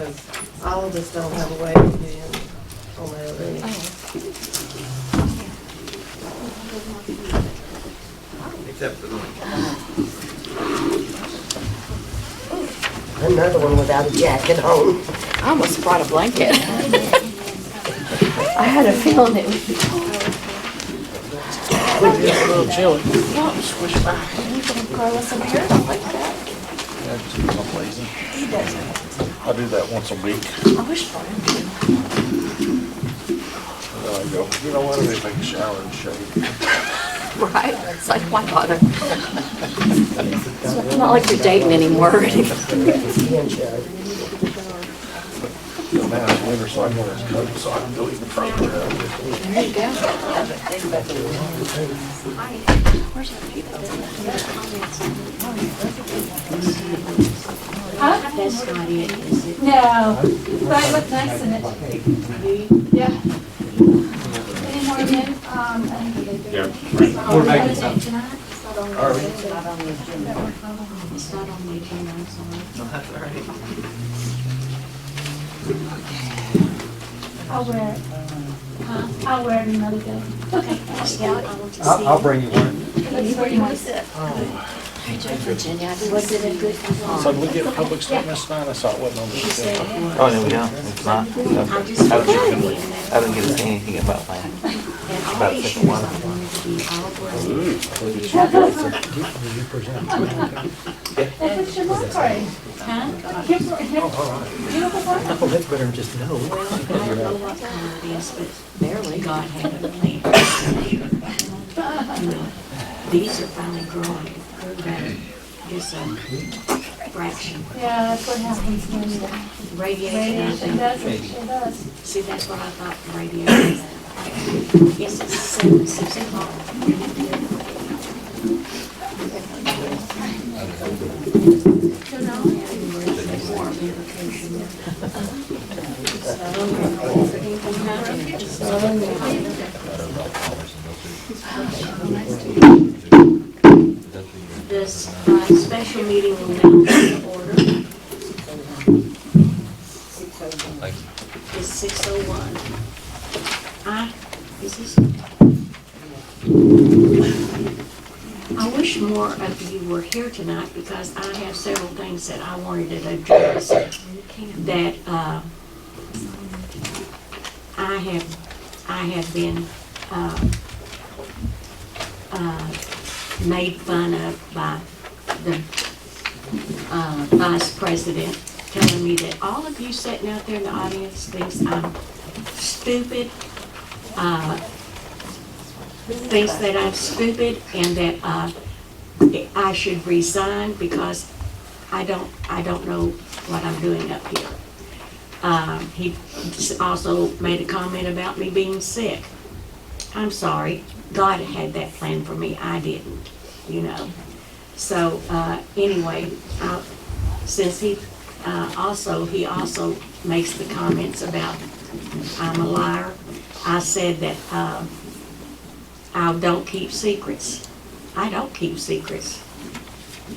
because all of us don't have a way to be in on the other end. Except for the Another one without a jacket on. I almost brought a blanket. I had a feeling it would be It's a little chilly. squish by. You gonna grow some hair like that? I'm lazy. He doesn't. I do that once a week. I wish Brian did. And then I go, you know what, I'm gonna take a shower and shave. Right? It's like, why bother? It's not like you're dating anymore or anything. Skin shade. Now it's winter, so I can wear his coat, so I can go even further out. There you go. Where's that people? That's not it, is it? No, but it looks nice in it. Yeah. Any more men? We're making some. Tonight? Are we? It's not on the agenda, I'm sorry. No, that's all right. I'll wear it. I'll wear it another day. Okay. Scout, I want to see. I'll bring you one. That's where you want to sit. Virginia, I did. Was it a good? So did we get public statements tonight? I saw it wasn't on the She said agenda. it was. Oh, no, we don't. It's not. I just. I didn't get to say anything about that. And all About issues second I one. wanted to be all worthy. If it's your birthday party. Huh? Beautiful party. Oh, that's better than just no. Well, I don't know what color it is, but barely God had a plan. You know, these are finally growing. Just a fraction. Yeah, that's what happens when you Radiation, I radiation think. does it. It does. See, that's what I thought the radiation. Yes, it's 6 o'clock. This special meeting will now come to order. It's 6:01. I wish more of you were here tonight because I have several things that I wanted to address that I have been made fun of by the vice president, telling me that all of you sitting out there in the audience thinks I'm stupid, thinks that I'm stupid and that I should resign because I don't know what I'm doing up here. He also made a comment about me being sick. I'm sorry, God had that plan for me, I didn't, you know. So, anyway, since he also makes the comments about I'm a liar, I said that I don't keep secrets. I don't keep secrets.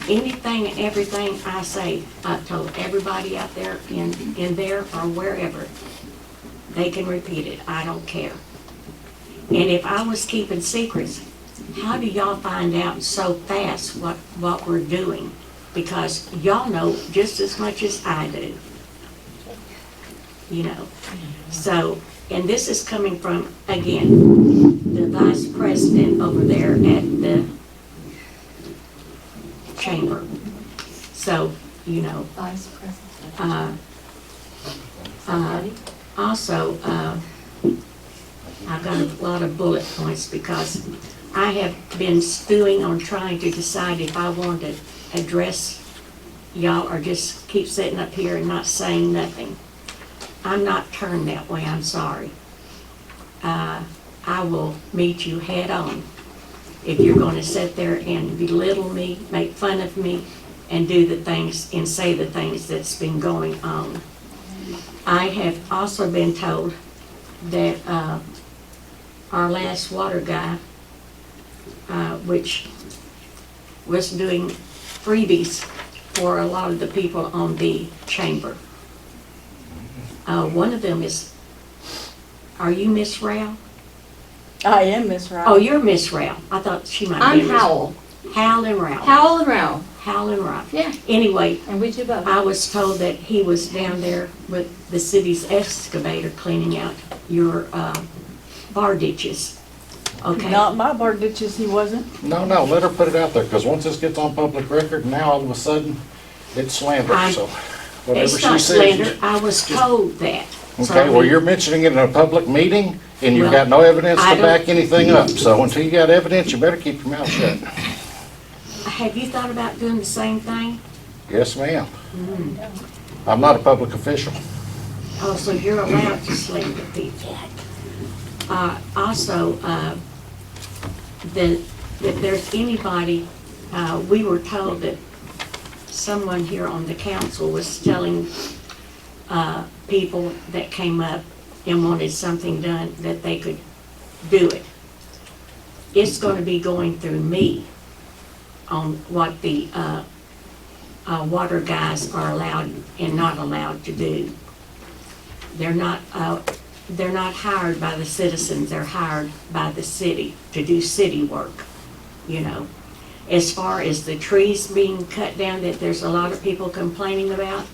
Anything and everything I say, I've told everybody out there in there or wherever. They can repeat it, I don't care. And if I was keeping secrets, how do y'all find out so fast what we're doing? Because y'all know just as much as I do. You know, so, and this is coming from, again, the vice president over there at the chamber. So, you know, Vice President. also, I've got a lot of bullet points because I have been stewing on trying to decide if I want to address y'all or just keep sitting up here and not saying nothing. I'm not turned that way, I'm sorry. I will meet you head on if you're going to sit there and belittle me, make fun of me, and do the things and say the things that's been going on. I have also been told that our last water guy, which was doing freebies for a lot of the people on the chamber. One of them is, are you Miss Rao? I am Miss Rao. Oh, you're Miss Rao. I thought she might be. I'm Miss- Howell. Howell and Rao. Howell and Rao. Howell and Rao. Yeah. Anyway, And we do both. I was told that he was down there with the city's excavator cleaning out your bar ditches. Okay? Not my bar ditches, he wasn't. No, let her put it out there, because once this gets on public record, now all of a sudden, it's slander, so whatever It's she not says. slander. I was told that. So, Okay, well, you're mentioning it in a public meeting, and you've Well, got no evidence I to don't- back anything up. So until you got evidence, you better keep your mouth shut. Have you thought about doing the same thing? Yes, ma'am. I'm not a public official. Oh, so you're allowed to slander people. Also, that if there's anybody, we were told that someone here on the council was telling people that came up and wanted something done, that they could do it. It's gonna be going through me on what the water guys are allowed and not allowed to do. They're not hired by the citizens, they're hired by the city to do city work, you know. As far as the trees being cut down that there's a lot of people complaining about,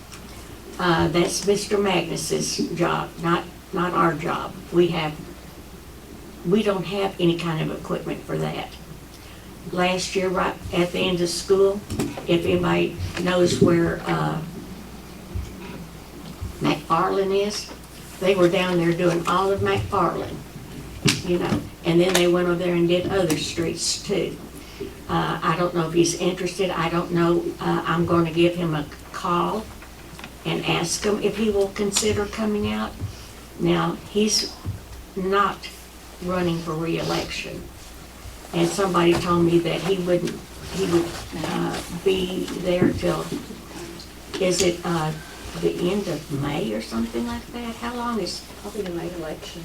that's Mr. Magnus's job, not our job. We don't have any kind of equipment for that. Last year, right at the end of school, if anybody knows where McFarland is, they were down there doing all of McFarland, you know, and then they went over there and did other streets too. I don't know if he's interested, I don't know, I'm going to give him a call and ask him if he will consider coming out. Now, he's not running for re-election. And somebody told me that he would be there till, is it the end of May or something like that? How long is? Probably the May election.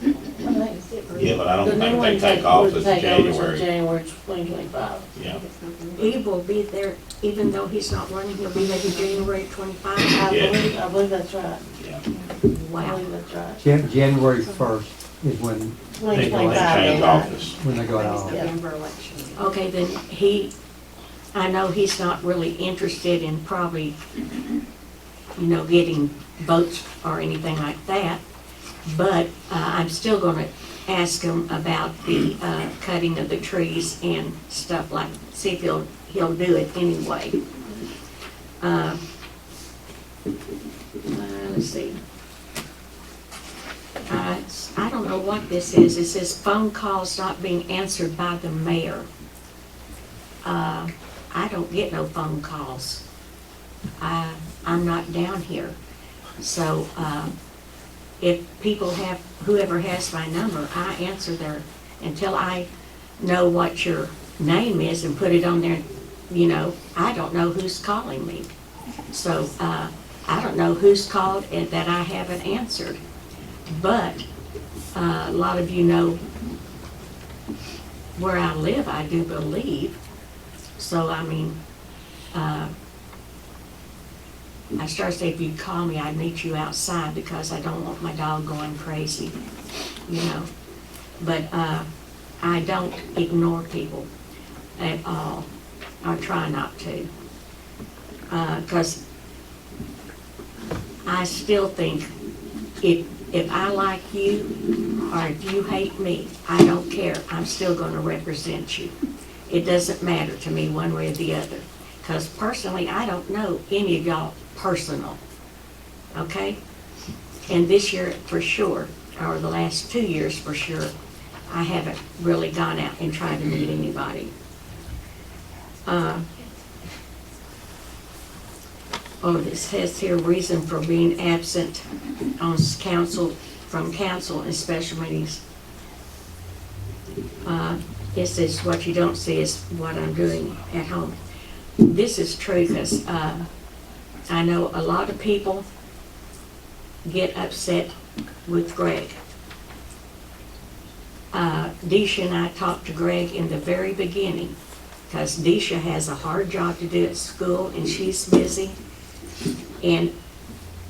Yeah, but I don't The new think one they take off would this take over till January. January 2025. Yeah. He will be there, even though he's not running, he'll be there in January 25. Yeah. I believe that's right. Yeah. I Wow. believe that's right. January 1st is when They 2025. change yeah. office. they go out. November election. Okay, then I know he's not really interested in probably, you know, getting votes or anything like that, but I'm still gonna ask him about the cutting of the trees and stuff like, see if he'll do it anyway. Let's see. I don't know what this is. It says phone calls not being answered by the mayor. I don't get no phone calls. I'm not down here. So, if people have, whoever has my number, I answer their, until I know what your name is and put it on there, you know, I don't know who's calling me. So, I don't know who's called and that I haven't answered. But, a lot of you know where I live, I do believe. So, I mean, I started to say, if you'd call me, I'd meet you outside because I don't want my dog going crazy, you know. But I don't ignore people at all. I try not to. Because I still think if I like you or if you hate me, I don't care. I'm still going to represent you. It doesn't matter to me one way or the other. Because personally, I don't know any of y'all personal, okay? And this year for sure, or the last 2 years for sure, I haven't really gone out and tried to meet anybody. It says here, reason for being absent on council, from council and special meetings. It says what you don't see is what I'm doing at home. This is true because I know a lot of people get upset with Greg. Deisha and I talked to Greg in the very beginning because Deisha has a hard job to do at school and she's busy. And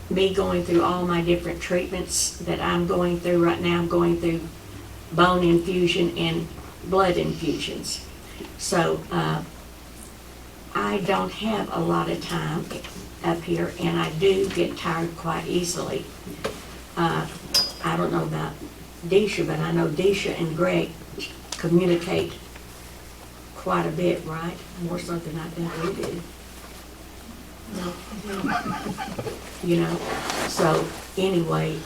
me going through all my different treatments that I'm going through right now. I'm going through bone infusion and blood infusions. So, I don't have a lot of time up here, and I do get tired quite easily. I don't know about Deisha, but I know Deisha and Greg communicate quite a bit, right? More so than I think we do. No? You know, so anyway,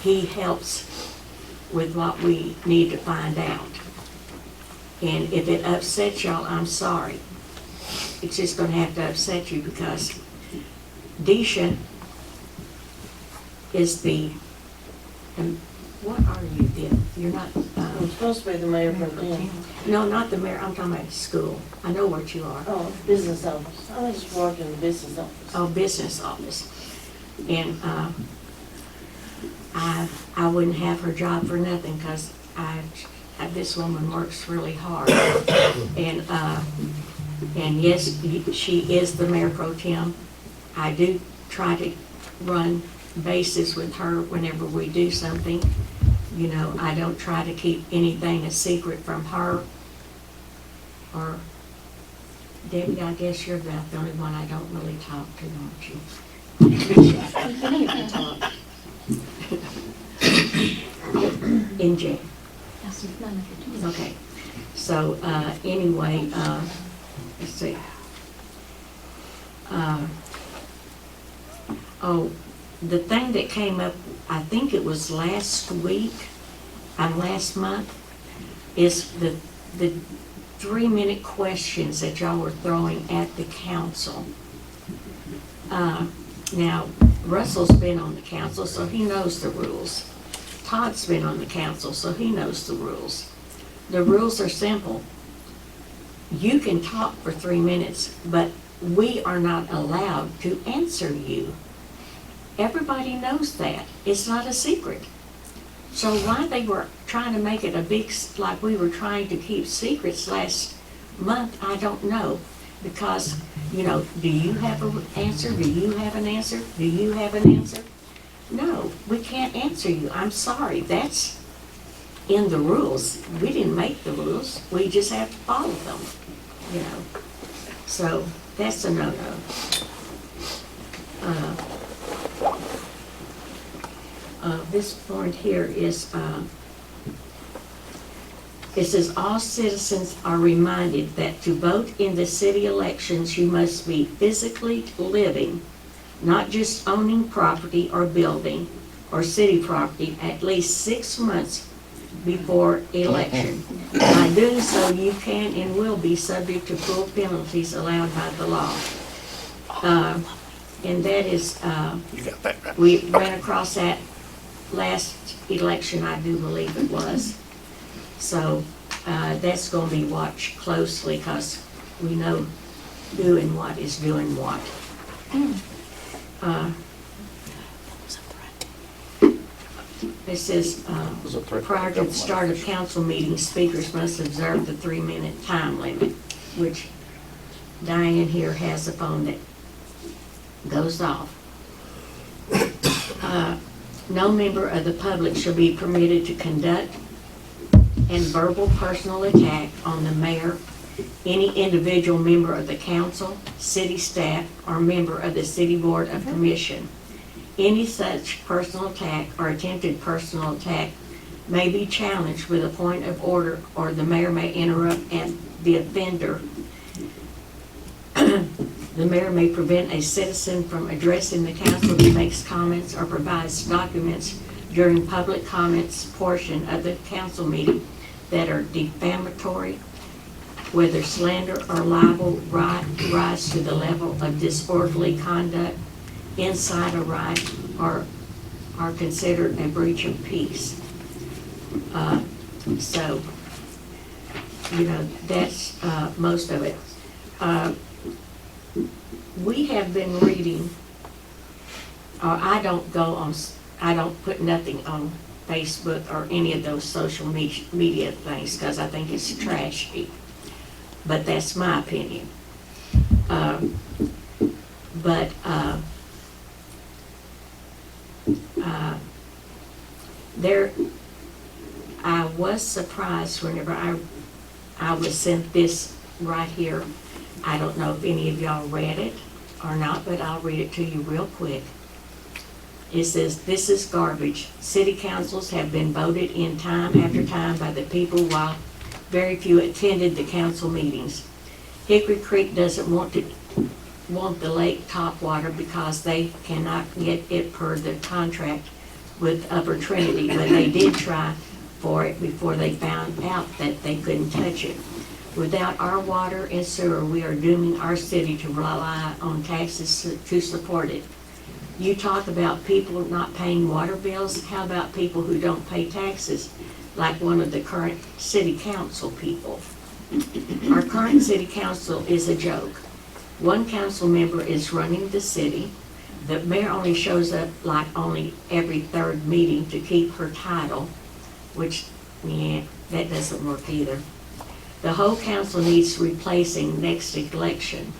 he helps with what we need to find out. And if it upsets y'all, I'm sorry. It's just gonna have to upset you because Deisha is the, what are you then? You're not, I'm supposed to be the mayor pro tem. no, not the mayor, I'm talking about school. I know what you are. Oh, business office. I just work in the business office. Oh, business office. And, I wouldn't have her job for nothing because this woman works really hard. And yes, she is the mayor pro tem. I do try to run bases with her whenever we do something. You know, I don't try to keep anything a secret from her. Or, Debbie, I guess you're about the only one I don't really talk to, don't you? Any of you talk. In jail. Yes, none of you do. Okay. So, anyway, let's see. Oh, the thing that came up, I think it was last month, is the 3-minute questions that y'all were throwing at the council. Now, Russell's been on the council, so he knows the rules. Todd's been on the council, so he knows the rules. The rules are simple. You can talk for 3 minutes, but we are not allowed to answer you. Everybody knows that. It's not a secret. So why they were trying to make it a big, like we were trying to keep secrets last month, I don't know. Because, you know, do you have an answer? Do you have an answer? Do you have an answer? No, we can't answer you. I'm sorry. That's in the rules. We didn't make the rules. We just have to follow them, you know. So that's a no-no. This point here is, it says, all citizens are reminded that to vote in the city elections, you must be physically living, not just owning property or building or city property at least 6 months before election. By doing so, you can and will be subject to full penalties allowed by the law. And that is, You got that right. we ran across that last election, I do believe it was. So that's going to be watched closely because we know who and what is doing what. It says, Was it threat? prior to the start of council meetings, speakers must observe the 3-minute time limit, which Diane here has a phone that goes off. No member of the public shall be permitted to conduct and verbal personal attack on the mayor, any individual member of the council, city staff, or member of the city board of commission. Any such personal attack or attempted personal attack may be challenged with a point of order, or the mayor may interrupt and the offender. The mayor may prevent a citizen from addressing the council who makes comments or provides documents during public comments portion of the council meeting that are defamatory, whether slander or libel rise to the level of disorderly conduct, incite a riot, or are considered a breach of peace. So, you know, that's most of it. We have been reading, I don't put nothing on Facebook or any of those social media things because I think it's trashy. But that's my opinion. There, I was surprised whenever I was sent this right here. I don't know if any of y'all read it or not, but I'll read it to you real quick. It says, "This is garbage. City councils have been voted in time after time by the people while very few attended the council meetings. Hickory Creek doesn't want the lake top water because they cannot get it per the contract with Upper Trinity, but they did try for it before they found out that they couldn't touch it. Without our water and sewer, we are dooming our city to rely on taxes to support it. You talk about people not paying water bills. How about people who don't pay taxes, like one of the current city council people? Our current city council is a joke. One council member is running the city. The mayor only shows up like only every third meeting to keep her title, which, yeah, that doesn't work either. The whole council needs replacing next election.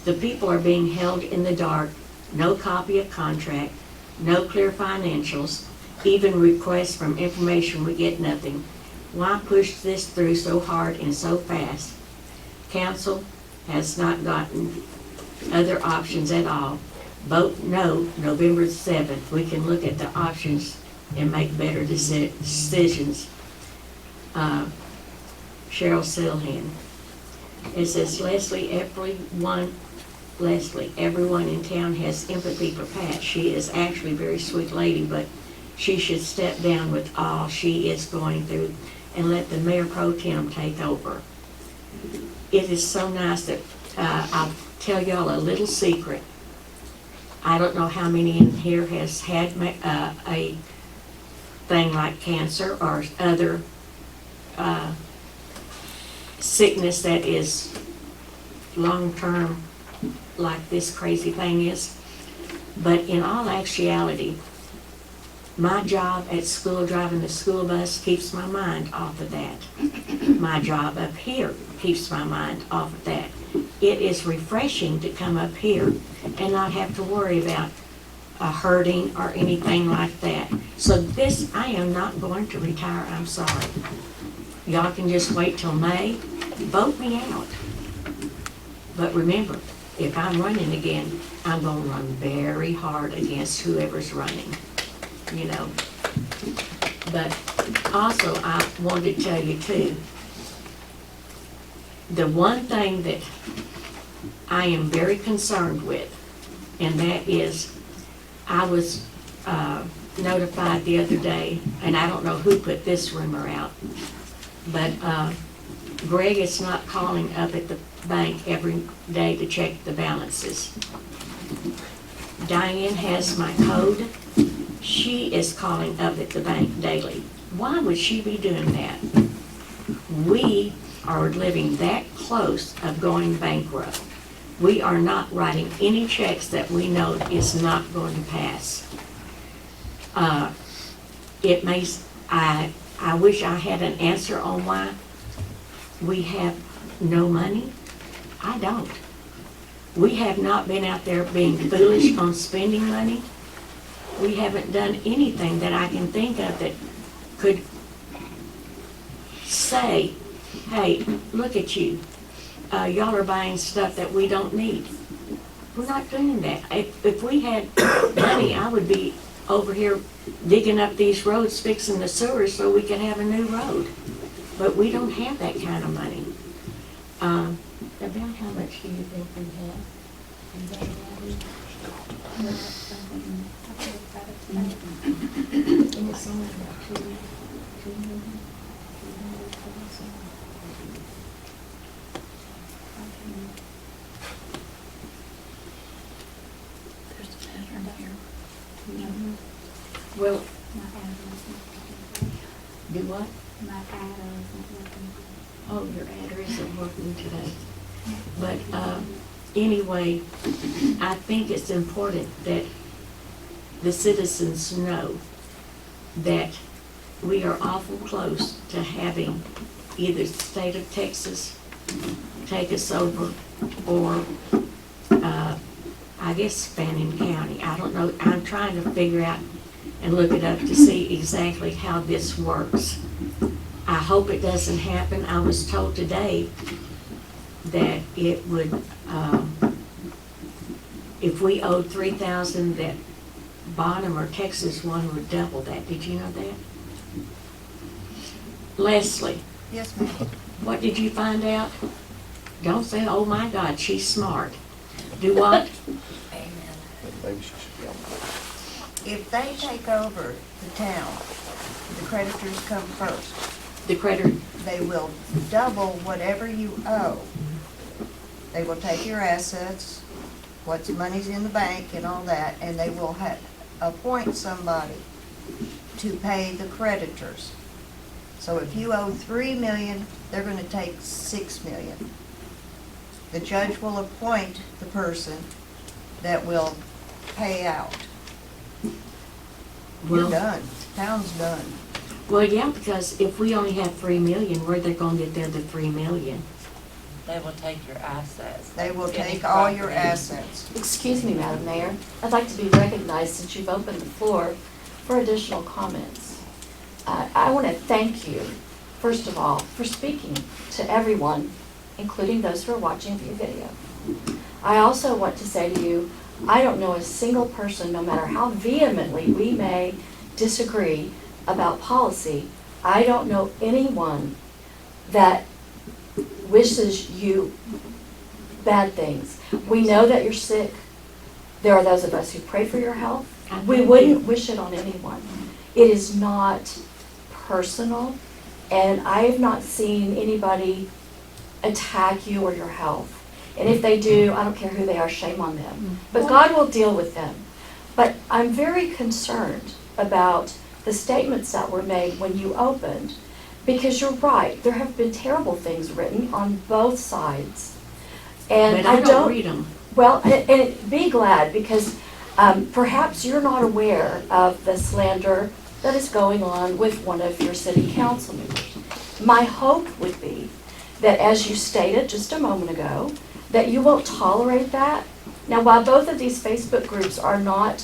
The people are being held in the dark. No copy of contract, no clear financials, even requests from information, we get nothing. Why push this through so hard and so fast? Council has not gotten other options at all. Vote no, November 7th. We can look at the options and make better decisions. Cheryl Silhan. It says, Leslie, everyone in town has empathy for Pat. She is actually a very sweet lady, but she should step down with all she is going through and let the mayor pro tem take over. It is so nice that, I'll tell y'all a little secret. I don't know how many in here has had a thing like cancer or other sickness that is long-term, like this crazy thing is. But in all actuality, my job at school, driving the school bus, keeps my mind off of that. My job up here keeps my mind off of that. It is refreshing to come up here and not have to worry about hurting or anything like that. So this, I am not going to retire, I'm sorry. Y'all can just wait till May, vote me out. But remember, if I'm running again, I'm gonna run very hard against whoever's running, you know. But also, I wanted to tell you too, the one thing that I am very concerned with, and that is, I was notified the other day, and I don't know who put this rumor out, but Greg is not calling up at the bank every day to check the balances. Diane has my code. She is calling up at the bank daily. Why would she be doing that? We are living that close of going bankrupt. We are not writing any checks that we know is not going to pass. I wish I had an answer on why we have no money. I don't. We have not been out there being foolish on spending money. We haven't done anything that I can think of that could say, hey, look at you. Y'all are buying stuff that we don't need. We're not doing that. If we had money, I would be over here digging up these roads, fixing the sewers so we could have a new road. But we don't have that kind of money. About how much do you think we have? And it's only about 2 million. There's a pattern here. Well, My adder isn't do what? working. My adder isn't working. Oh, your adder isn't working today. But anyway, I think it's important that the citizens know that we are awful close to having either the state of Texas take us over or I guess Fannin County. I don't know. I'm trying to figure out and look it up to see exactly how this works. I hope it doesn't happen. I was told today that it would, if we owed 3,000, that Bonham or Texas one would double that. Did you know that? Leslie, Yes, ma'am. what did you find out? Don't say, oh my God, she's smart. Do what? Amen. Maybe she should be on that. If they take over the town, the creditors come first. The creditor, They will double whatever you owe. They will take your assets, what's money's in the bank and all that, and they will appoint somebody to pay the creditors. So if you owe $3 million, they're gonna take $6 million. The judge will appoint the person that will pay out. You're well, done. Town's done. well, yeah, because if we only have 3 million, where they gonna get the other 3 million? They will take your assets. They will Any take all your property. assets. Excuse me, Madam Mayor. I'd like to be recognized since you've opened the floor for additional comments. I want to thank you, first of all, for speaking to everyone, including those who are watching via video. I also want to say to you, I don't know a single person, no matter how vehemently we may disagree about policy, I don't know anyone that wishes you bad things. We know that you're sick. There are those of us who pray for your health. We wouldn't wish it on anyone. It is not personal, and I have not seen anybody attack you or your health. And if they do, I don't care who they are, shame on them. But God will deal with them. But I'm very concerned about the statements that were made when you opened, because you're right, there have been terrible things written on both sides. And But I don't read them. well, and be glad, because perhaps you're not aware of the slander that is going on with one of your city council members. My hope would be that, as you stated just a moment ago, that you won't tolerate that. Now, while both of these Facebook groups are not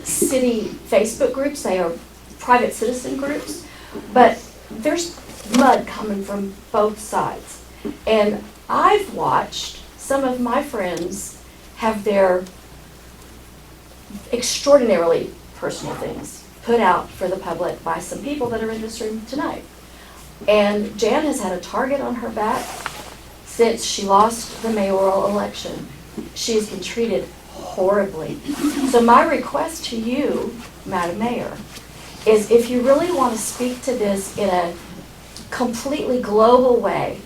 city Facebook groups, they are private citizen groups, but there's mud coming from both sides. And I've watched some of my friends have their extraordinarily personal things put out for the public by some people that are in this room tonight. And Jan has had a target on her back since she lost the mayoral election. She has been treated horribly. So my request to you, Madam Mayor, is if you really want to speak to this in a completely global way,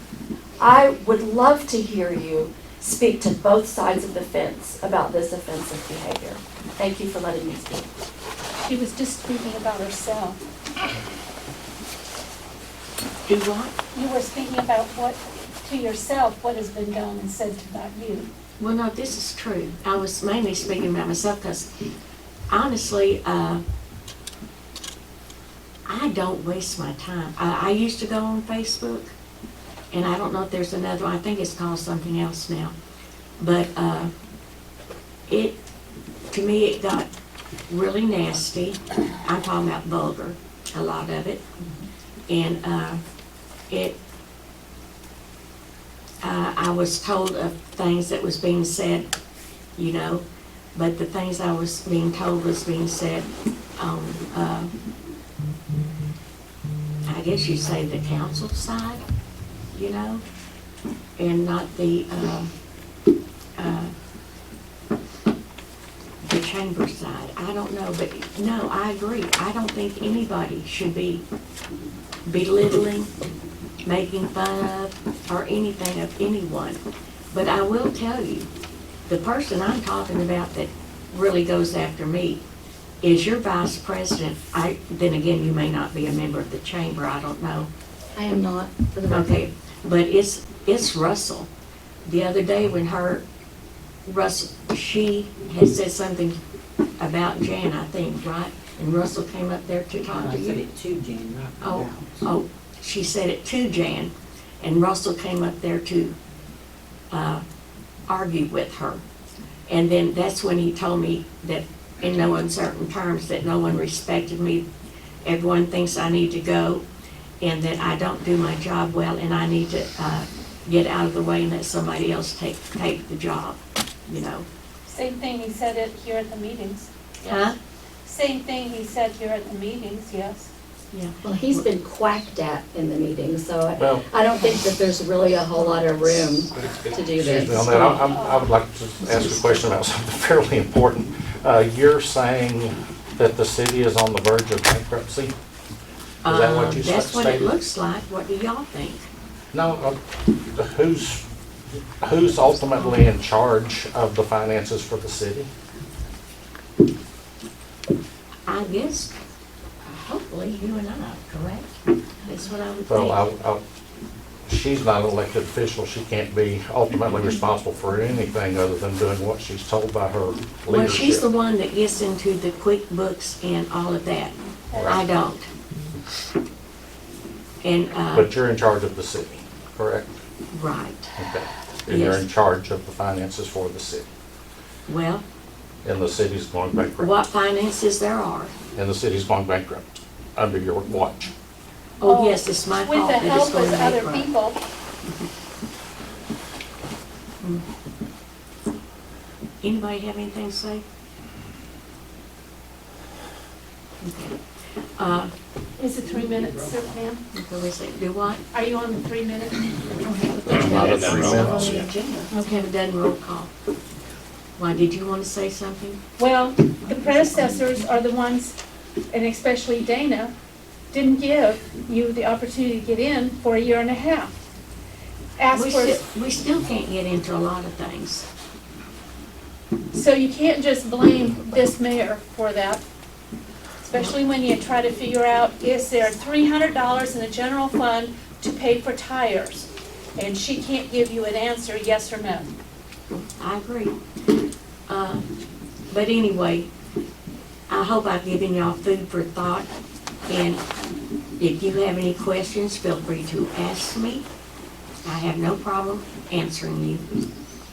I would love to hear you speak to both sides of the fence about this offensive behavior. Thank you for letting me speak. She was just speaking about herself. Do what? You were speaking about what, to yourself, what has been done and said about you. Well, no, this is true. I was mainly speaking about myself because, honestly, I don't waste my time. I used to go on Facebook, and I don't know if there's another one. I think it's called something else now. But to me, it got really nasty. I'm talking about vulgar, a lot of it. And I was told of things that was being said, you know, but the things I was being told was being said on, I guess you'd say the council side, you know, and not the chamber side. I don't know, but no, I agree. I don't think anybody should be belittling, making fun of, or anything of anyone. But I will tell you, the person I'm talking about that really goes after me is your vice president. Then again, you may not be a member of the chamber, I don't know. I am not, for the record. Okay, but it's Russell. The other day when she had said something about Jan, I think, right? And Russell came up there to talk to you. I said it to Jan, not Oh, she said it to Jan, and Russell came up there to argue with her. And then that's when he told me that in no uncertain terms that no one respected me. Everyone thinks I need to go and that I don't do my job well and I need to get out of the way and let somebody else take the job, you know. Same thing he said it here at the meetings. Huh? Same thing he said here at the meetings, yes. Yeah. Well, he's been quacked at in the meeting, so Well- I don't think that there's really a whole lot of room to do this. Excuse me on that, I would like to ask a question about something fairly important. You're saying that the city is on the verge of bankruptcy? Is that what you That's what it stated? looks like. What do y'all think? No, who's ultimately in charge of the finances for the city? I guess, hopefully you and I, correct? That's what I would think. Well, she's not an elected official, she can't be ultimately responsible for anything other than doing what she's told by her Well, she's the leadership. one that gets into the QuickBooks and all of that. I don't. And, But you're in charge of the city, correct? right. Okay. And you're Yes. in charge of the finances for the city. Well, And the city's going bankrupt. what finances there are. And the city's going bankrupt under your watch. Oh, yes, it's my With fault the that it's help going of other bankrupt. people. Anybody have anything to say? Okay. Is it 3 minutes, sir, ma'am? What we say, do what? Are you on the 3 minutes? Not at 3 minutes. Okay, we've done roll call. Why, did you want to say something? Well, the predecessors are the ones, and especially Dana, didn't give you the opportunity to get in for a year and a half. Ask for, We still can't get into a lot of things. so you can't just blame this mayor for that. Especially when you try to figure out, is there $300 in the general fund to pay for tires? And she can't give you an answer, yes or no. I agree. But anyway, I hope I've given y'all food for thought. And if you have any questions, feel free to ask me. I have no problem answering you.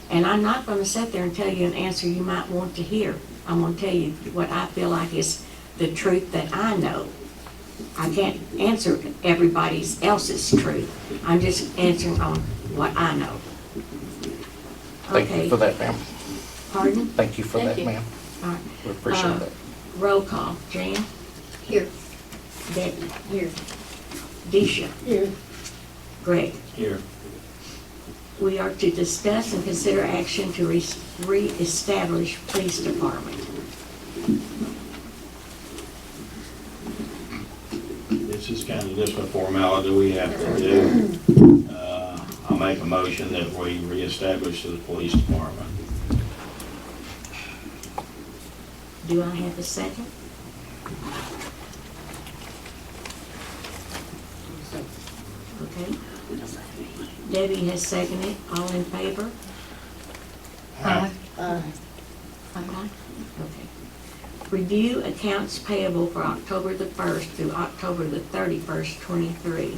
And I'm not going to sit there and tell you an answer you might want to hear. I'm going to tell you what I feel like is the truth that I know. I can't answer everybody else's truth. I'm just answering on what I know. Thank you Okay. for that, ma'am. Pardon? Thank you for Thank that, you. ma'am. All right. We appreciate that. Roll call. Jan? Here. Debbie? Here. Deisha? Here. Greg? Here. We are to discuss and consider action to re-establish police department. This is kind of just a formality we have to do. I'll make a motion that we reestablish the police department. Do I have a second? Okay. Debbie has seconded. All in favor? Aye. Okay. Review accounts payable for October the 1st through October the 31st, 23.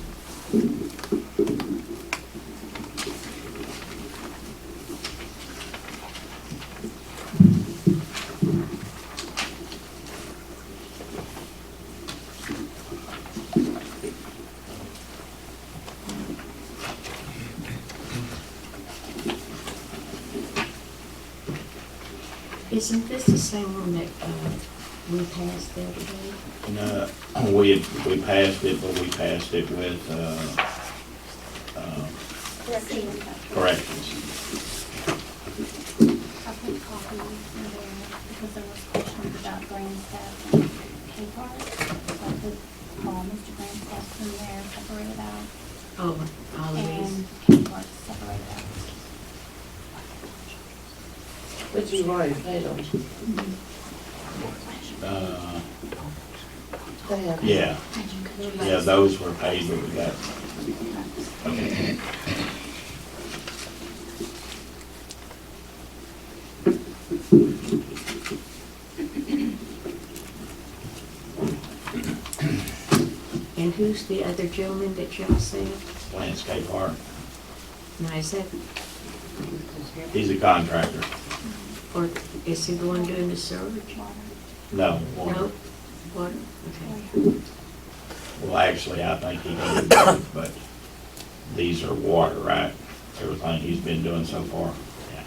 Isn't this the same one that we passed the other day? No, we passed it, but we passed it with corrections. I put a copy in there because there was questions about Grandstaff and K-Park. So I put Mr. Grandstaff in there, separated out, Oh, all of these. and K-Park separated out. But you've already paid them. They have. Yeah, those were paid, but we got, okay. And who's the other gentleman that y'all said? Landscape Park. Now, is that, He's a contractor. or is he the one doing the sewage? No, water. No? Water? Okay. Well, actually, I think he can do both, but these are water, right? Everything he's been doing so far. Yeah.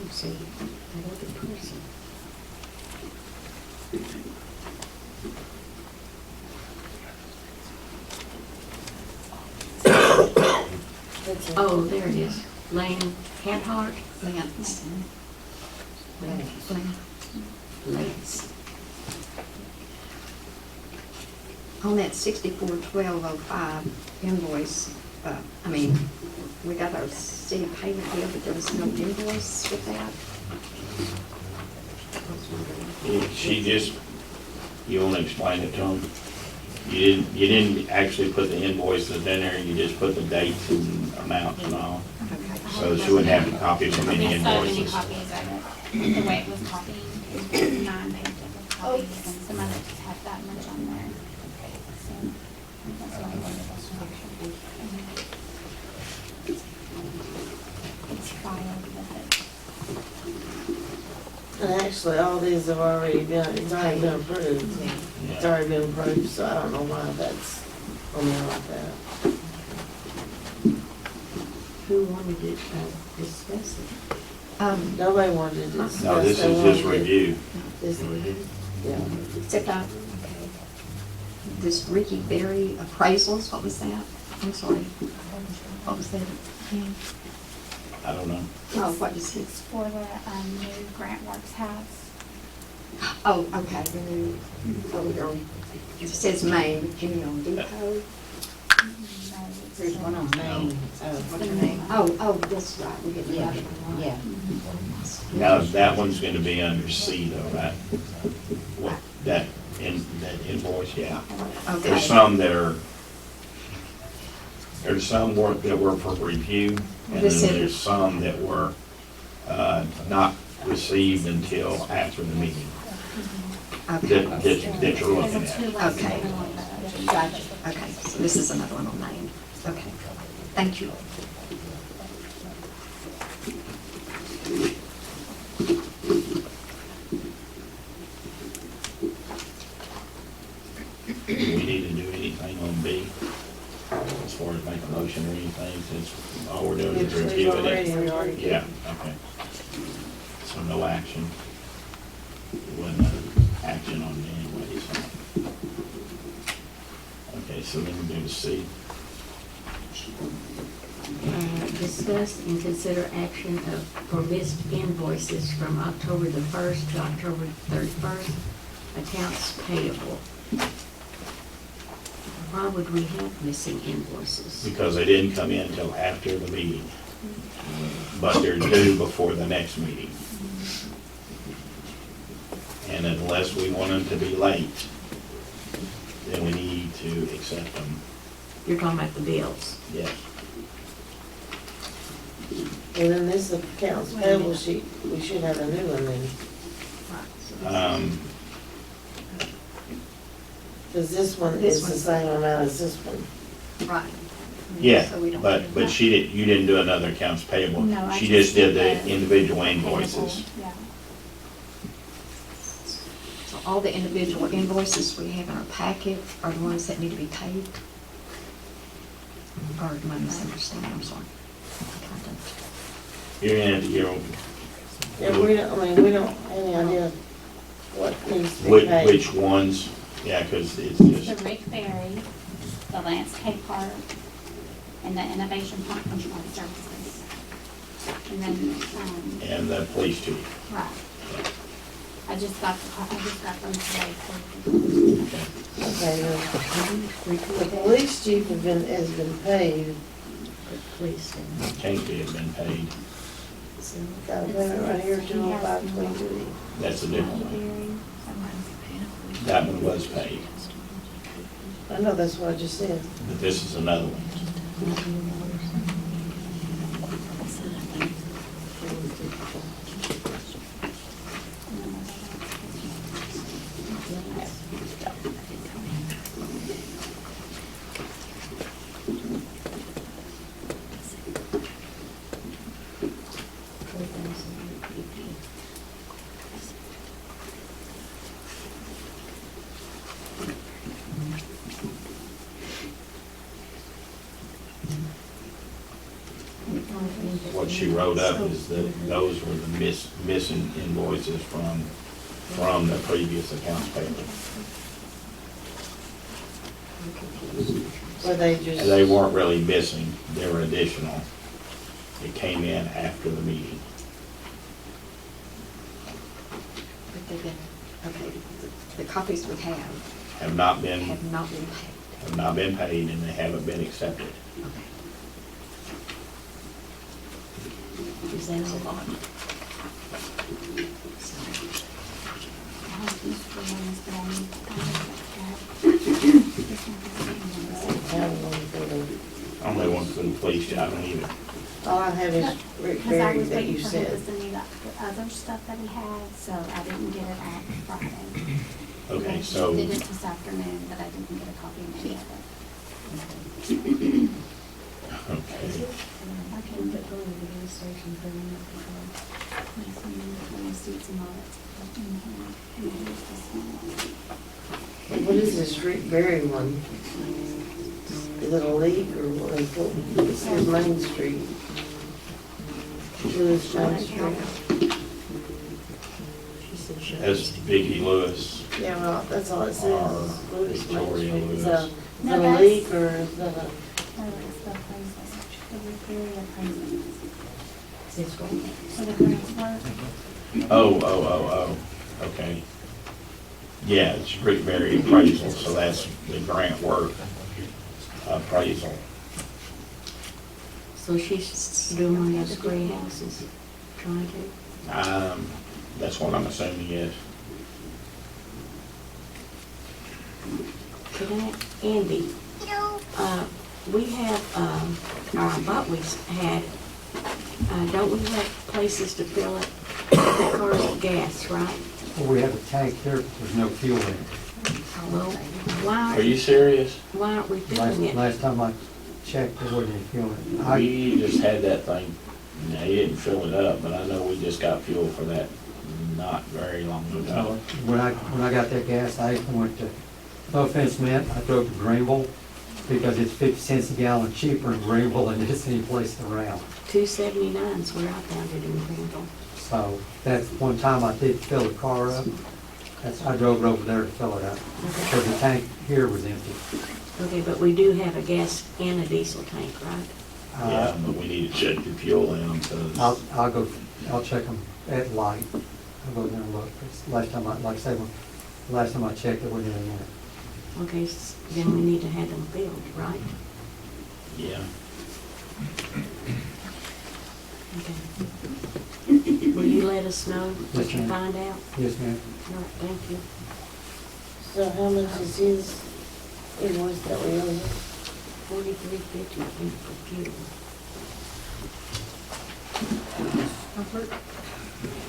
Let's see, that other person. Oh, there it is. Lane Hanhart? Lance. Lance. On that 641205 invoice, we got our city payment bill, but there was no invoice with that. She just, you want to explain it to him? You didn't actually put the invoices in there, you just put the dates and amounts and all. Okay. So she wouldn't have to copy so many There's so many invoices. copies of it. The way it was copied, it was 9 pages of copies, and some of it just have that much on there. So, that's why I wanted this one. It's filed with it. And actually, all these have already been, it's already been approved. It's already been approved, so I don't know why that's on there like that. Who wanted it discussed? Nobody wanted to discuss. No, this They is just wanted it- review. This review, yeah. Except this Ricky Berry appraisals, what was that? I'm sorry. What was that? I don't know. Oh, what is it? It's for the new Grant Works house. Oh, okay, the new, over here, it says Main, but Union Depot. There's one on Main. What's her name? Oh, that's right, we get that one. Yeah. Now, that one's gonna be under C though, right? What, that invoice, yeah. Okay. There's some that are, there's some work that were for review, and then This is- there's some that were, not received until after the meeting, Okay, that you're looking There's two at. left Okay. on the- gotcha, okay, so this is another one on Main. Okay, thank you. Do we need to do anything on B? As far as make a motion or anything, since all we're doing is We've reviewing already, it? we already did. Yeah, okay. So no action. Wasn't action on it anyway, so. Okay, so then we do the C. Discuss and consider action for missed invoices from October the 1st to October 31st, accounts payable. Why would we have missing invoices? Because they didn't come in until after the meeting. But they're due before the next meeting. And unless we want them to be late, then we need to accept them, You're talking about the bills. yes. And then this accounts payable sheet, we should have a new one then. Because this one This is the one's- same amount as this one. Right. Yeah, So we don't but have- you didn't do another accounts payable. No, I She just did the the individual invoices. Yeah. So all the individual invoices we have in our packet are the ones that need to be paid? Or am I misunderstanding? I'm sorry. You're in, Yeah, we don't, I mean, we don't have any idea what needs to be which, paid. which ones, yeah, because it's just, The Rick Berry, the landscape park, and the innovation park control services. And then, and the police chief. right. I just got them today. So Okay, the police chief has been paid, Please. Can't be have been paid. so we got a payment right here, 205.23. That's a different one. Berry, someone. That one was paid, I know, that's what I just said. but this is another one. what she wrote up is that those were the missing invoices from the previous accounts payable. I'm confused. Were they just? And they weren't really missing, they were additional. It came in after the meeting. But they've been, okay, the copies we have Have not been have not been paid. and they haven't been accepted. Okay. Is that a lot? I have these for ones that I need to contact. This one has I have one for the- Only one for the police job, and even, All I have is Rick because I Berry was that waiting you for him to said. send me the other stuff that he had, so I didn't get it on Friday. okay, I so, did it this afternoon, but I didn't get a copy of any of it. okay. I can get going to the registration for them. Receipts and all that stuff in here. And here's this one. What is this Rick Berry one? Is it a leak or what? It says Main Street. Lewis Main Street. That's Vicki Lewis. Yeah, well, that's all it says. Lewis Main Victoria Street. Lewis. So, is No, it a that's- leak or is that a? No, it's the appraisal, the repair appraisal. This one. So the grants work. Oh, okay. Yeah, it's Rick Berry appraisal, so that's the grant work appraisal. So she's doing one of those greenhouses, trying to. That's what I'm assuming is. Could I, Andy, we have, or I thought we had, don't we have places to fill up that car's with gas, right? Well, we have a tank here, but there's no fuel in it. Well, Are you serious? why aren't we filling it? Last time I checked, there wasn't any fuel in it. We just had that thing, now, he didn't fill it up, but I know we just got fuel for that not very long ago. When I got that gas, I even went to, no offense meant, I drove to Greenville because it's 50 cents a gallon cheaper in Greenville than it is any place around. 279 is where I found it in Greenville. So that's one time I did fill the car up. I drove it over there to fill it up because the tank here was empty. Okay, but we do have a gas and a diesel tank, right? Yeah, but we need to check the fuel in them, because I'll check them at light. I'll go there and look. It's last time like I said, last time I checked, there wasn't anything in it. Okay, then we need to have them filled, right? yeah. Okay. Will you let us know what Yes, you ma'am. find out? Yes, ma'am. All right, thank you. So how much is his invoice that we owe him? $43.50 for fuel.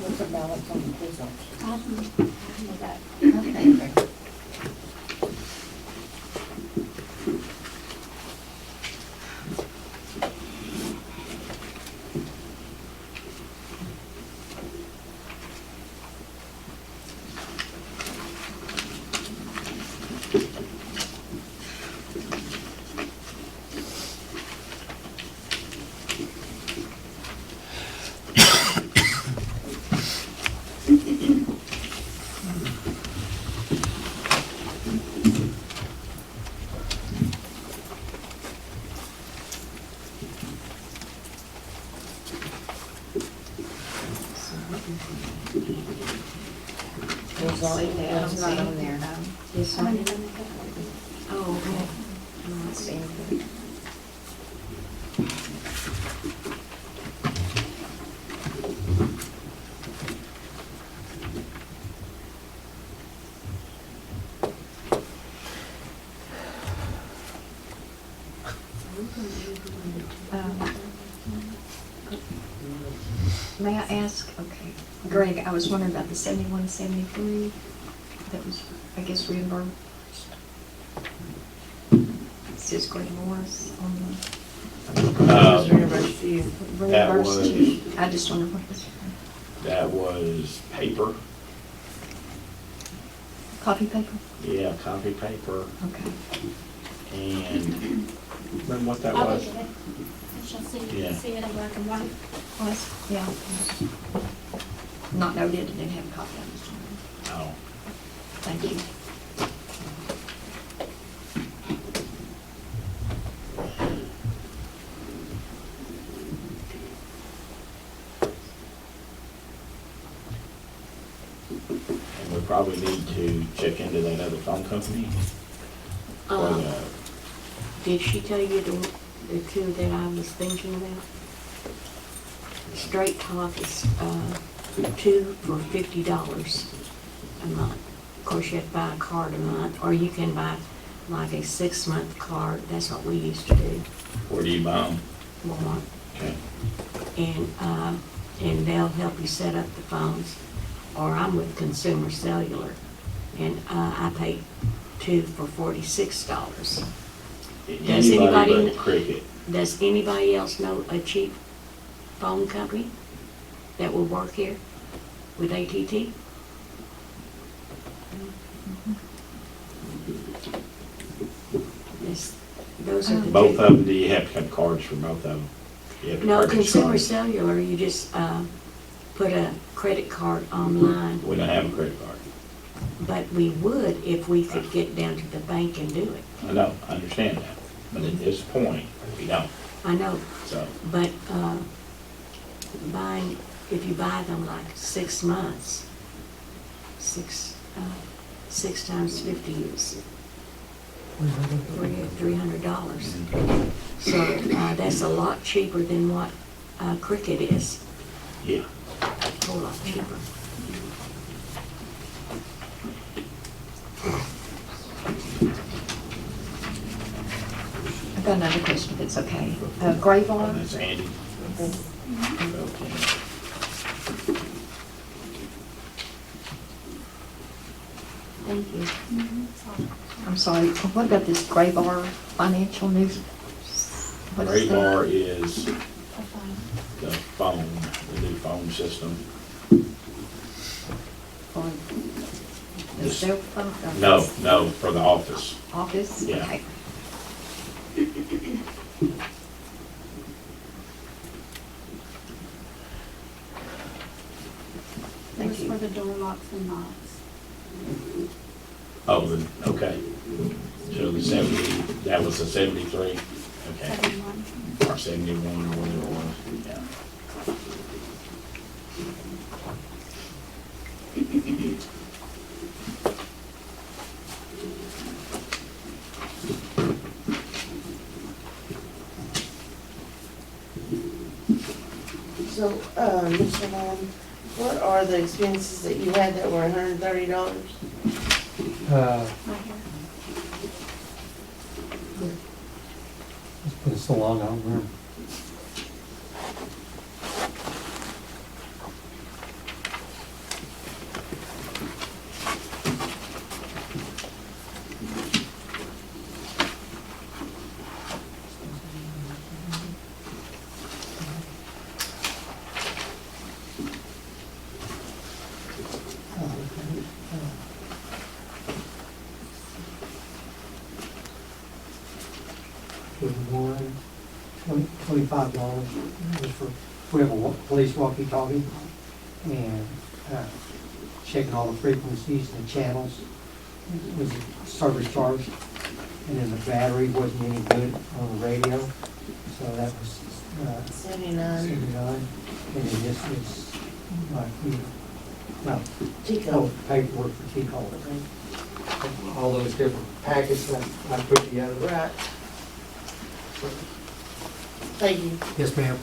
What's the balance on the police officer? I know that. Okay. It's all in there. It's not on there, no. Yes, I'm sir. gonna make it. Oh, okay. Oh, I see. May I ask, okay, Greg, I was wondering about the 7173 that was, I guess, reimbursed. It says Greg Morris on It was reimbursed to you. the That reimbursed. was- I just wondered what was, That was paper, copy paper? yeah, copy paper, Okay. and Remember what that I'll was? look at it. And she'll Yeah. see it in black and white. Was, yeah. Not noted, didn't have a copy of it. Oh. Thank you. And we probably need to check into that other phone company. Or the, Did she tell you the two that I was thinking about? Straight Talk is, two for $50 a month. Of course, you have to buy a card a month, or you can buy like a 6-month card. That's what we used to do, where do you buy them? Walmart. Okay. And they'll help you set up the phones. Or I'm with Consumer Cellular, and I pay two for $46. Does anybody Anybody but Cricket. Does anybody else know a cheap phone company that will work here with AT&T? Those are the two. Both of them, do you have to have cards for both of them? You have to No, purchase Consumer cards? Cellular, you just put a credit card online, We don't have a credit card. but we would if we could get down to the bank and do it. I know, I understand that, but at this point, we don't, I know, so. but buying, if you buy them like 6 months, six times 50 is $300. So that's a lot cheaper than what Cricket is, Yeah. a whole lot cheaper. I've got another question, if it's okay. Graybar, That's Andy. Okay. thank you. I'm sorry, what about this Graybar Financial News? What is Gray that? Bar is A phone. the phone, the new phone system. For the This- cell phone? or No, for the office. Office? Yeah. Okay. It was Thank you. for the door locks and locks. Oh, okay. So the 70, that was the 73? Okay. 71. Or 71 or whatever it was, yeah. So, Mr. Long, what are the expenses that you had that were $130? Right here. It's been so long, I don't remember. $25 was for, we have a police walkie-talkie, and checking all the frequencies and the channels was a service charge, and then the battery wasn't any good on the radio, so that was 79. 79, and then this is like, Tico. paperwork for T-Call. All those different packets that I put together. Right. Thank you. Yes, ma'am.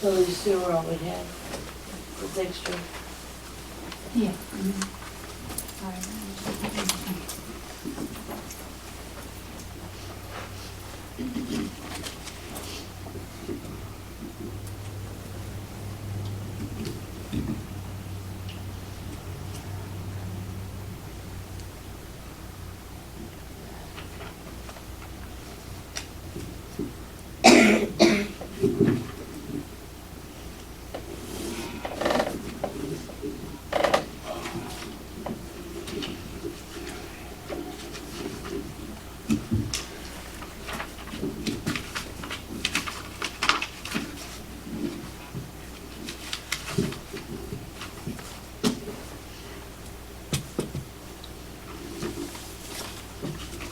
Police sewer all we have, it's extra. Yeah.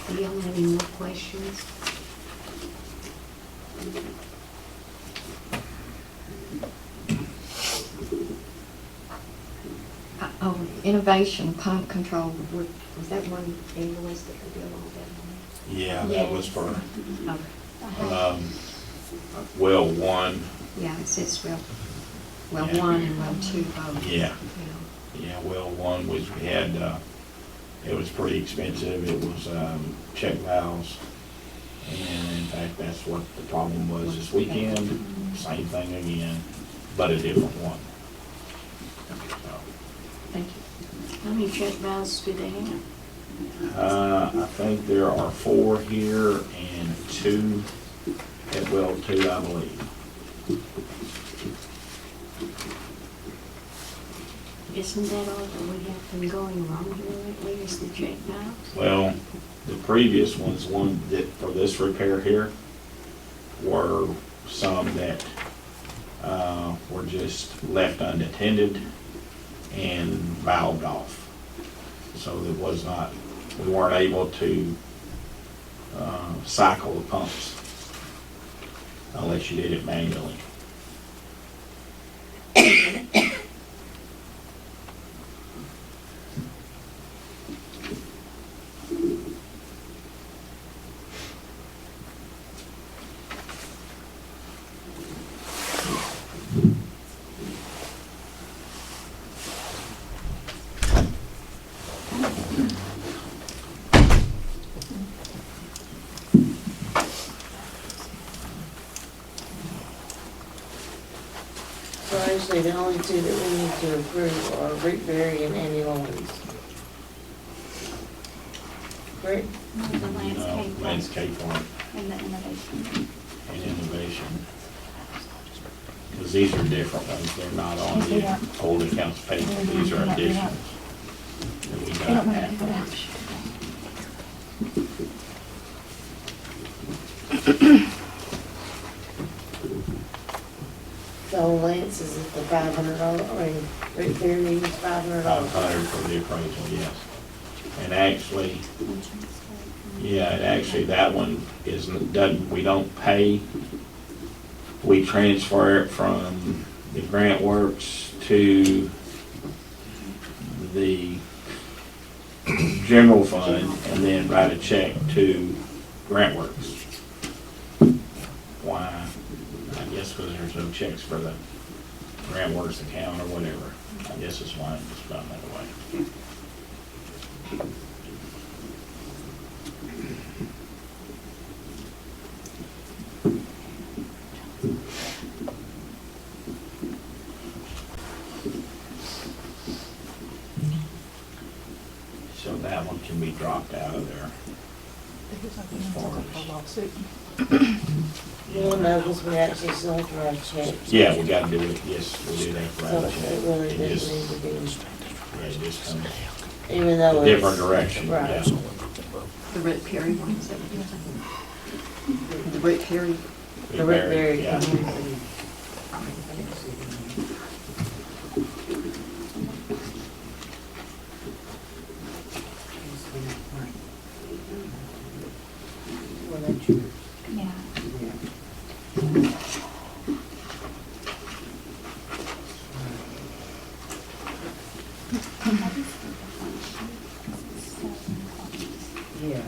Do y'all have any more questions? Oh, innovation pump control, was that one invoice that we did all that Yeah, that was for, on? Okay. well one, Yeah, it says well Yeah. one and well two both. yeah. Yeah, well one was, we had, it was pretty expensive. It was, check valves. And in fact, that's what the problem was this weekend. Same thing again, but a different one. So, Thank you. How many check valves do they have? I think there are 4 here and 2 at well 2, I believe. Isn't that all that we have been going wrong here lately, is the check valves? Well, the previous ones, one that, for this repair here, were some that, were just left unattended and valved off. So it was not, we weren't able to, cycle the pumps unless you did it manually. So actually, the only 2 that we need to approve are Rick Berry and Andy Lawrence. Correct? The landscape. Landscape one And the innovation. and innovation. Because these are different ones, they're not on the old accounts payable, these are additions that we got after. So Lance is at the $500, I mean, Rick Berry is $500. 500 for the appraisal, yes. And actually, yeah, and actually that one isn't, doesn't, we don't pay. We transfer it from the grant works to the general fund and then write a check to grant works. Why? I guess because there's no checks for the grant works account or whatever. I guess that's why it's done that way. So that one can be dropped out of there. One of us, we actually still have to write a check. Yeah, we gotta do it, yes, we do have to So write a it check. really It does just, need to be, yeah, it just comes even though a it's. different direction, Right. yeah. The Rick Perry one, is that what you're saying? The Rick Perry, The Rick Berry. Yeah. Yeah. Yeah.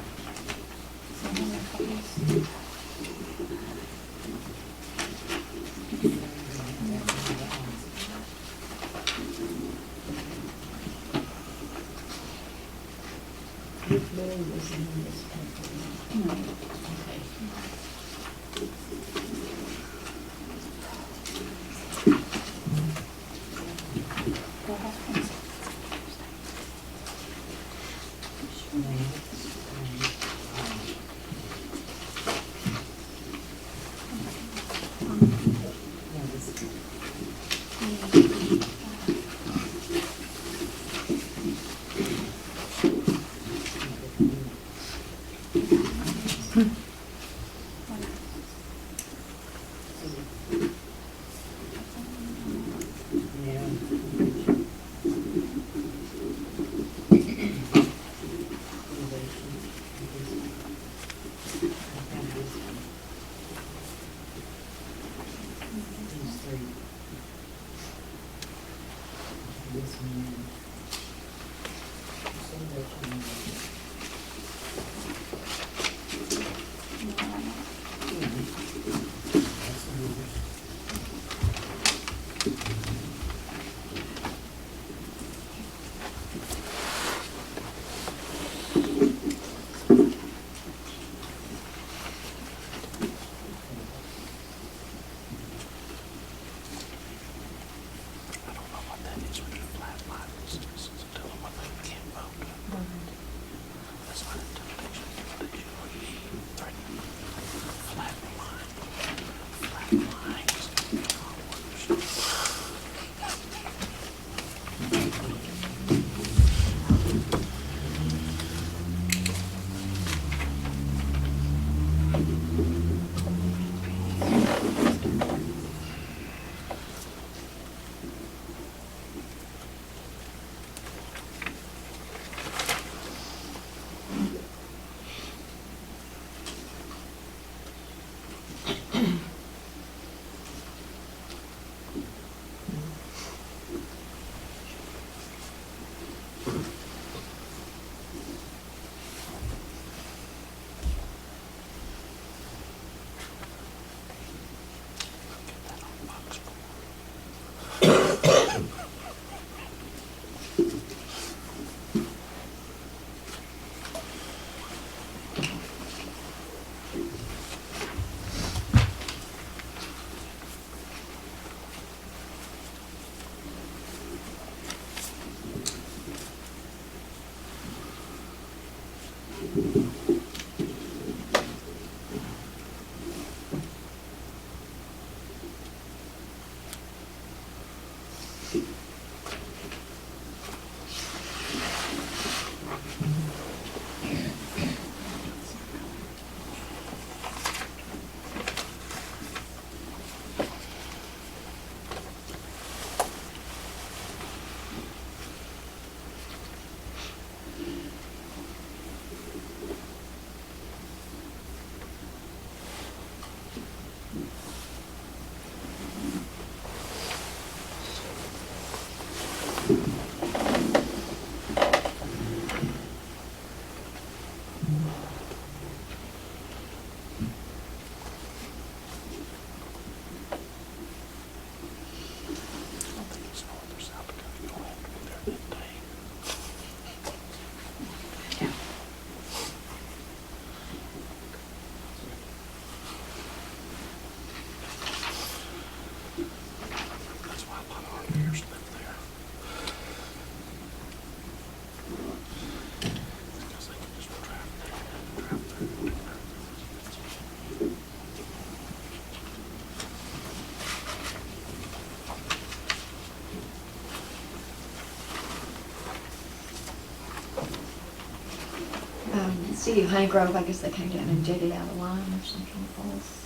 City of Honey Grove, I guess they came down and jetted out of line or Central Falls.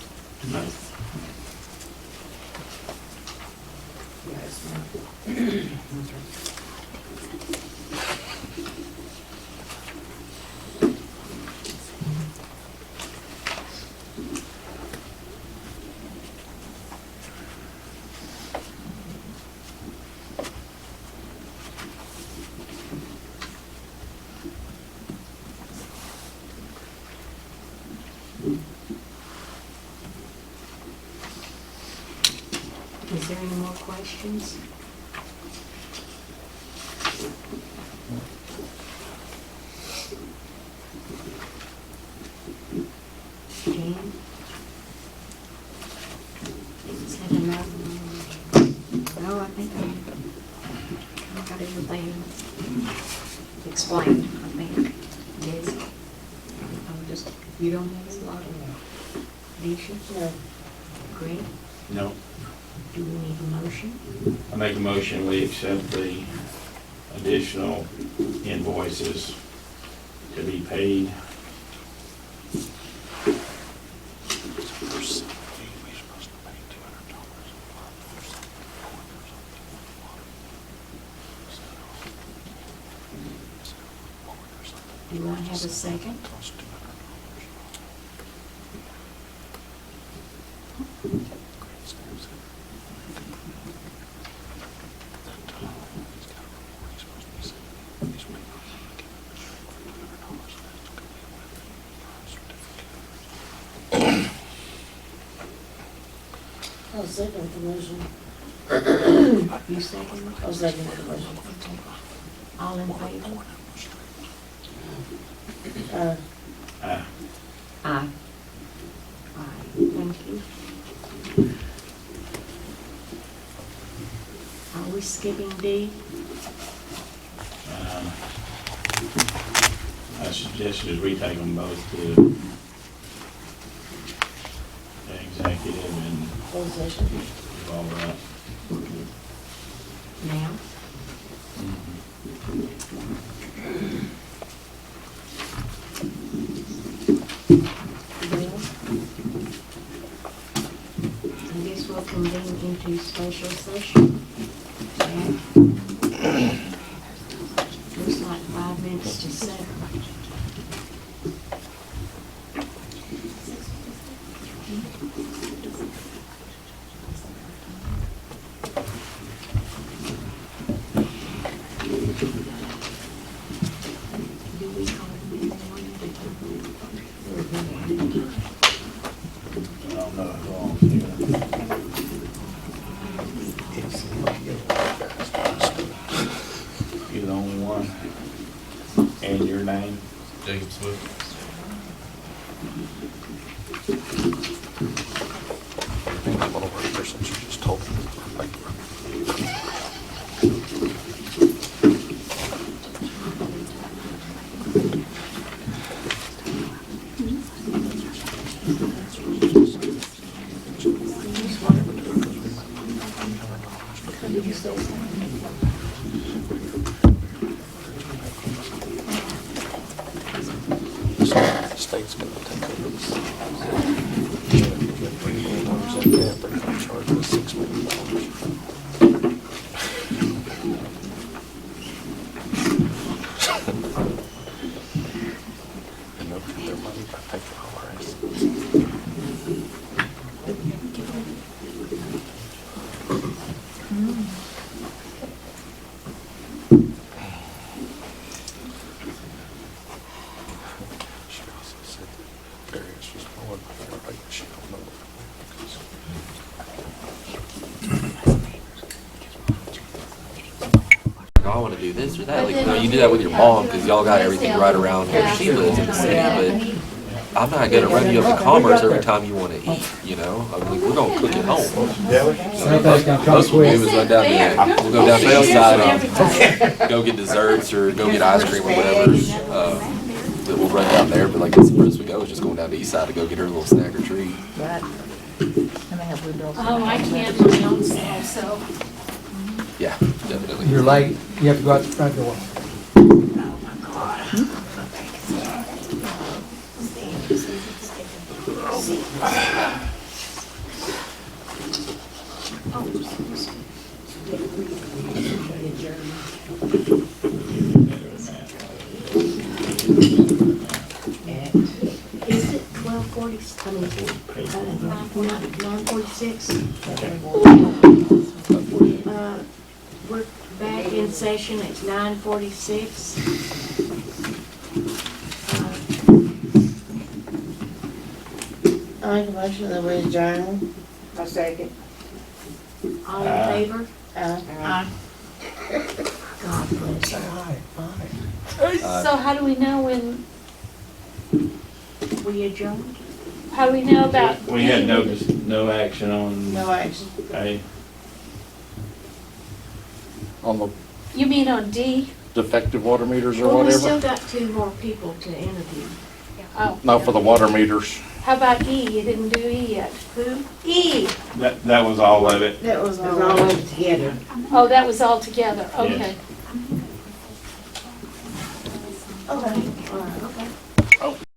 Is there any more questions? think I got everything explained, I think. Yes. I'm just, you don't have a lot of dishes? No. Greg, No, do we need a motion? I make a motion, we accept the additional invoices to be paid. Do I have a second? I'll second the motion. You second? I'll second the motion. All in favor? Uh, Aye. Aye. Aye, thank you. Are we skipping D? I suggested we take them both to the executive and closed session. do all that. Now? Bill? I guess we'll convene into special session. And looks like 5 minutes to 7. Do we call it in the morning? I don't know how long it's here. You're the only one. And your name? Jacob Swift. I think one of our persons you just told me. The state's gonna take over this. They're gonna charge us $6 million. And they'll get their money by taking all our assets. She also said that Darius was blowing my hair, but she don't know. Like, oh, I want to do this or that. Like, no, you do that with your mom because y'all got everything right around where she lives in the city. But I'm not gonna run you up to Commerce every time you want to eat. You know, I mean, we're gonna cook at home. Somebody's gonna try to Most what we do quit. is run down the, we'll go down the east side, go get desserts or go get ice cream or whatever. That we'll run down there. But like that's the first we go is just going down the east side to go get her a little snack or treat. Right. And they have blueberries. Oh, I can't my own self, so. Yeah, definitely. You're late, you have to go out the front door. Is it 12:40, I mean, 9:46? We're back in session at 9:46. I make a motion that we adjourn. A second. All in favor? God bless you. So how do we know when, We adjourned? how do we know about? We had no action on. No action. Okay. on the You mean on D? defective water meters or Well, we whatever? still got 2 more people to interview. Oh. No, for the water meters. How about E? You didn't do E yet. Who? E. That was all of it. That was It was all all. of it together. Oh, that was all together, okay. Okay, all right.